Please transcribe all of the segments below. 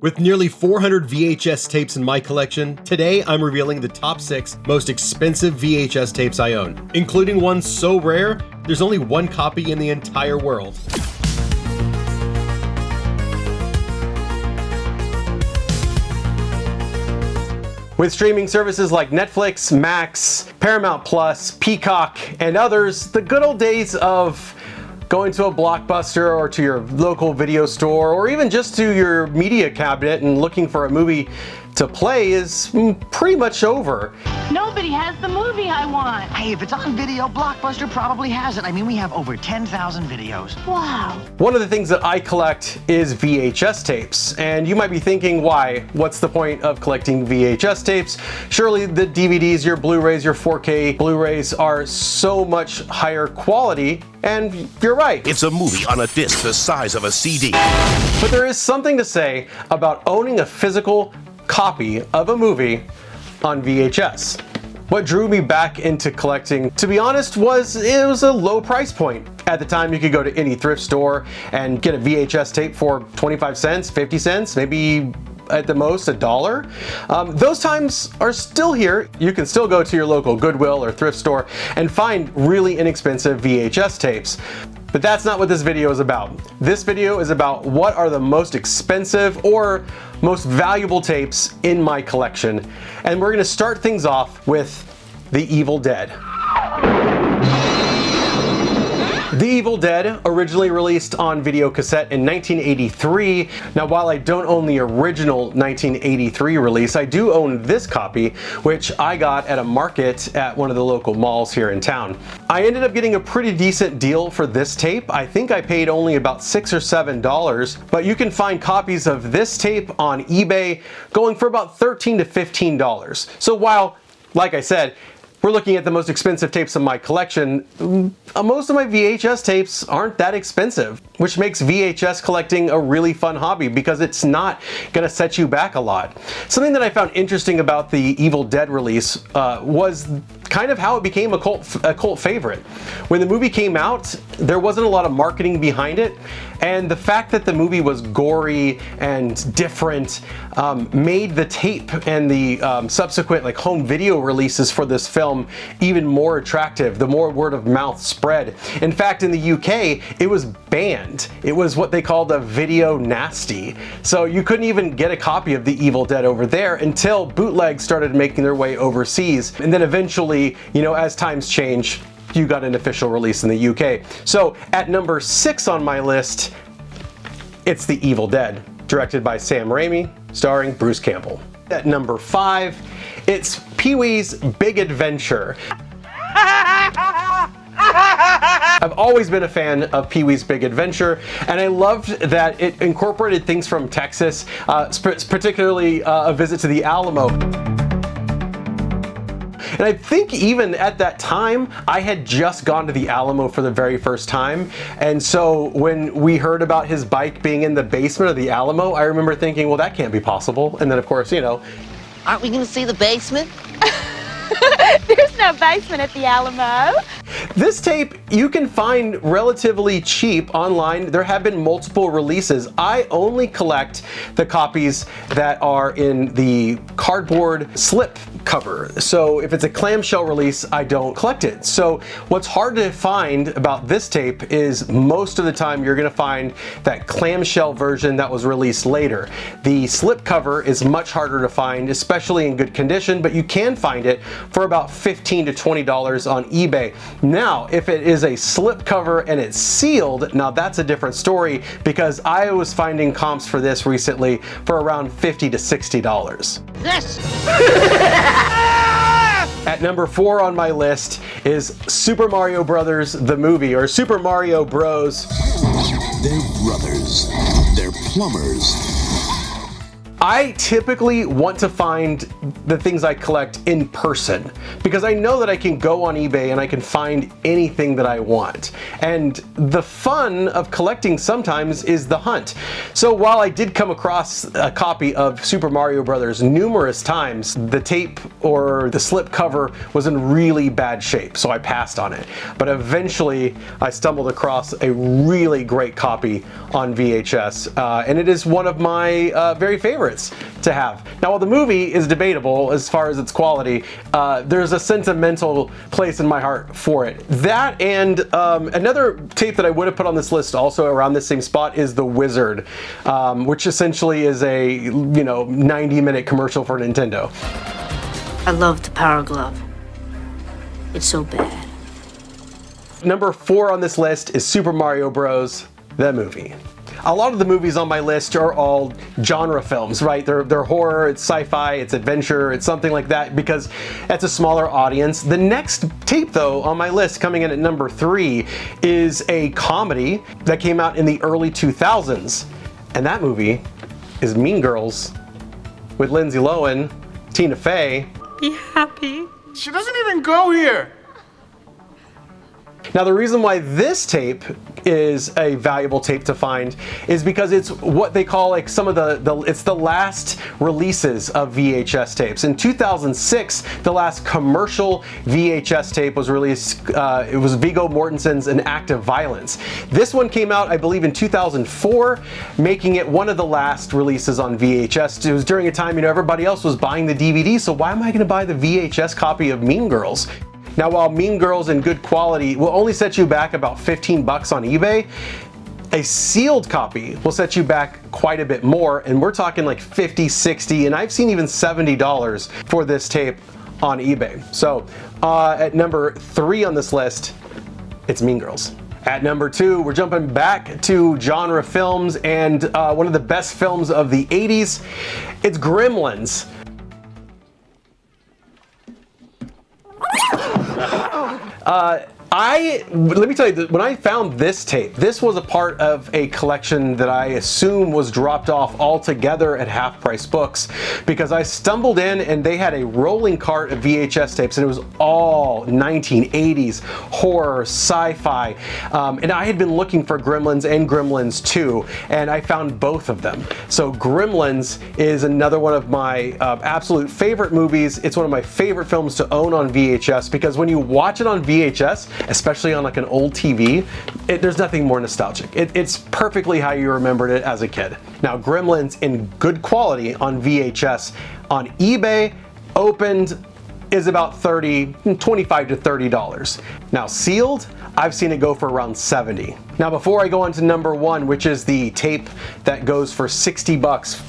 With nearly 400 VHS tapes in my collection, today I'm revealing the top 6 most expensive VHS tapes I own, including one so rare, there's only one copy in the entire world. With streaming services like Netflix, Max, Paramount Plus, Peacock, and others, the good old days of going to a Blockbuster or to your local video store or even just to your media cabinet and looking for a movie to play is pretty much over. Nobody has the movie I want. Hey, if it's on video, Blockbuster probably has it. I mean, we have over 10,000 videos. Wow. One of the things that I collect is VHS tapes, and you might be thinking, why? What's the point of collecting VHS tapes? Surely the DVDs, your Blu-rays, your 4K Blu-rays are so much higher quality, and you're right. It's a movie on a disc the size of a CD. But there is something to say about owning a physical copy of a movie on VHS. What drew me back into collecting, to be honest, was it was a low price point. At the time, you could go to any thrift store and get a VHS tape for 25 cents, 50 cents, maybe at the most $1. Those times are still here. You can still go to your local Goodwill or thrift store and find really inexpensive VHS tapes. But that's not what this video is about. This video is about what are the most expensive or most valuable tapes in my collection. And we're gonna start things off with The Evil Dead. The Evil Dead, originally released on video cassette in 1983. Now, while I don't own the original 1983 release, I do own this copy, which I got at a market at one of the local malls here in town. I ended up getting a pretty decent deal for this tape. I think I paid only about $6 or $7, but you can find copies of this tape on eBay going for about $13 to $15. So while, like I said, we're looking at the most expensive tapes in my collection, most of my VHS tapes aren't that expensive, which makes VHS collecting a really fun hobby because it's not gonna set you back a lot. Something that I found interesting about the Evil Dead release was kind of how it became a cult favorite. When the movie came out, there wasn't a lot of marketing behind it, and the fact that the movie was gory and different made the tape and the subsequent like home video releases for this film even more attractive, the more word of mouth spread. In fact, in the UK, it was banned. It was what they called a video nasty. So you couldn't even get a copy of The Evil Dead over there until bootlegs started making their way overseas. And then eventually, you know, as times change, you got an official release in the UK. So at number 6 on my list, it's The Evil Dead, directed by Sam Raimi, starring Bruce Campbell. At number 5, it's Pee-wee's Big Adventure. I've always been a fan of Pee-wee's Big Adventure, and I loved that it incorporated things from Texas, particularly a visit to the Alamo. And I think even at that time, I had just gone to the Alamo for the very first time. And so when we heard about his bike being in the basement of the Alamo, I remember thinking, well, that can't be possible. And then of course, you know. Aren't we gonna see the basement? There's no basement at the Alamo. This tape you can find relatively cheap online. There have been multiple releases. I only collect the copies that are in the cardboard slip cover. So if it's a clamshell release, I don't collect it. So what's hard to find about this tape is most of the time you're gonna find that clamshell version that was released later. The slip cover is much harder to find, especially in good condition, but you can find it for about $15 to $20 on eBay. Now, if it is a slip cover and it's sealed, now that's a different story because I was finding comps for this recently for around $50 to $60. Yes! At number 4 on my list is Super Mario Brothers, the movie, or Super Mario Bros. They're brothers. They're plumbers. I typically want to find the things I collect in person because I know that I can go on eBay and I can find anything that I want. And the fun of collecting sometimes is the hunt. So while I did come across a copy of Super Mario Brothers numerous times, the tape or the slip cover was in really bad shape, so I passed on it. But eventually I stumbled across a really great copy on VHS, and it is one of my very favorites to have. Now, while the movie is debatable as far as its quality, there's a sentimental place in my heart for it. That and another tape that I would have put on this list also around this same spot is The Wizard, which essentially is a 90-minute commercial for Nintendo. I love the Power Glove. It's so bad. Number 4 on this list is Super Mario Bros. The movie. A lot of the movies on my list are all genre films, right? They're horror, it's sci-fi, it's adventure, it's something like that because it's a smaller audience. The next tape though on my list, coming in at number 3, is a comedy that came out in the early 2000s. And that movie is Mean Girls with Lindsay Lohan, Tina Fey. Be happy. She doesn't even go here. Now, the reason why this tape is a valuable tape to find is because it's what they call like some of it's the last releases of VHS tapes. In 2006, the last commercial VHS tape was released. It was Viggo Mortensen's An Act of Violence. This one came out, I believe, in 2004, making it one of the last releases on VHS. It was during a time, everybody else was buying the DVD, so why am I going to buy the VHS copy of Mean Girls? Now, while Mean Girls in good quality will only set you back about 15 bucks on eBay, a sealed copy will set you back quite a bit more, and we're talking like 50, 60, and I've seen even $70 for this tape on eBay. So at number 3 on this list, it's Mean Girls. At number 2, we're jumping back to genre films and one of the best films of the 80s. It's Gremlins. Let me tell you that when I found this tape, this was a part of a collection that I assume was dropped off altogether at Half Price Books because I stumbled in and they had a rolling cart of VHS tapes and it was all 1980s horror, sci-fi, and I had been looking for Gremlins and Gremlins 2 and I found both of them. So Gremlins is another one of my absolute favorite movies. It's one of my favorite films to own on VHS because when you watch it on VHS, especially on like an old TV, there's nothing more nostalgic. It's perfectly how you remembered it as a kid. Now, Gremlins in good quality on VHS on eBay, opened, is about $25 to $30. Now, sealed, I've seen it go for around $70. Now, before I go on to number 1, which is the tape that goes for 60 bucks,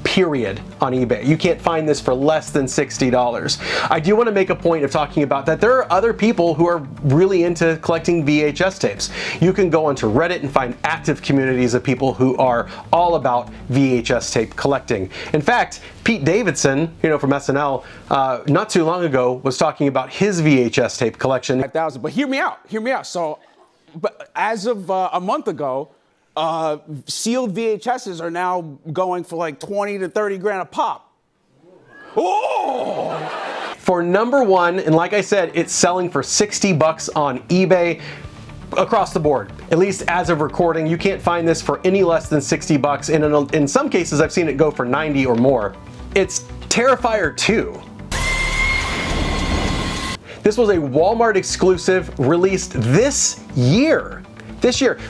period, on eBay. You can't find this for less than $60. I do want to make a point of talking about that there are other people who are really into collecting VHS tapes. You can go onto Reddit and find active communities of people who are all about VHS tape collecting. In fact, Pete Davidson, from SNL, not too long ago was talking about his VHS tape collection. 5,000, but hear me out. So, but as of a month ago, sealed VHSs are now going for like 20 to 30 grand a pop. Oh! For number 1, and like I said, it's selling for 60 bucks on eBay across the board. At least as of recording, you can't find this for any less than 60 bucks. And in some cases, I've seen it go for 90 or more. It's Terrifier 2. This was a Walmart exclusive released this year.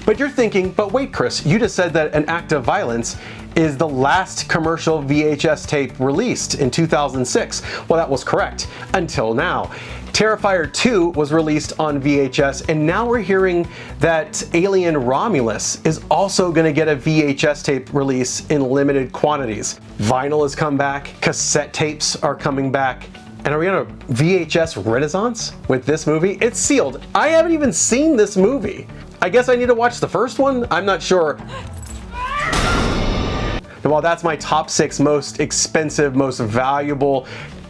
But you're thinking, but wait, Chris, you just said that An Act of Violence is the last commercial VHS tape released in 2006. Well, that was correct until now. Terrifier 2 was released on VHS, and now we're hearing that Alien Romulus is also going to get a VHS tape release in limited quantities. Vinyl has come back, cassette tapes are coming back, and are we on a VHS renaissance with this movie? It's sealed. I haven't even seen this movie. I guess I need to watch the first one? I'm not sure. And while that's my top 6 most expensive, most valuable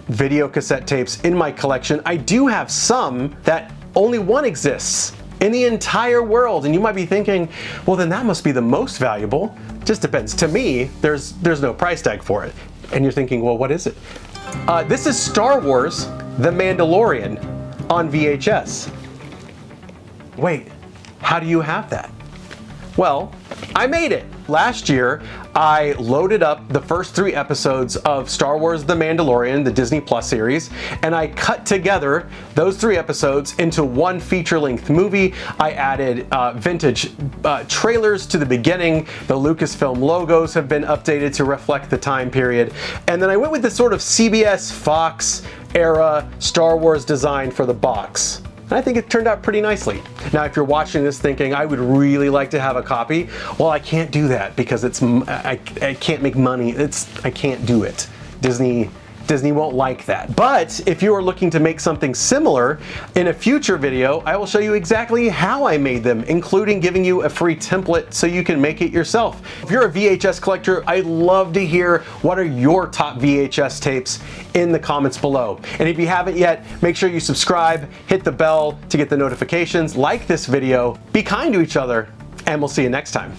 video cassette tapes in my collection, I do have some that only one exists in the entire world. And you might be thinking, well, then that must be the most valuable. Just depends. To me, there's no price tag for it. And you're thinking, well, what is it? This is Star Wars The Mandalorian on VHS. Wait, how do you have that? Well, I made it. Last year, I loaded up the first 3 episodes of Star Wars The Mandalorian, the Disney Plus series, and I cut together those 3 episodes into one feature-length movie. I added vintage trailers to the beginning. The Lucasfilm logos have been updated to reflect the time period. And then I went with this sort of CBS Fox era Star Wars design for the box. And I think it turned out pretty nicely. Now, if you're watching this thinking, I would really like to have a copy, well, I can't do that because I can't make money. I can't do it. Disney won't like that. But if you are looking to make something similar, in a future video, I will show you exactly how I made them, including giving you a free template so you can make it yourself. If you're a VHS collector, I'd love to hear what are your top VHS tapes in the comments below. And if you haven't yet, make sure you subscribe, hit the bell to get the notifications, like this video, be kind to each other, and we'll see you next time.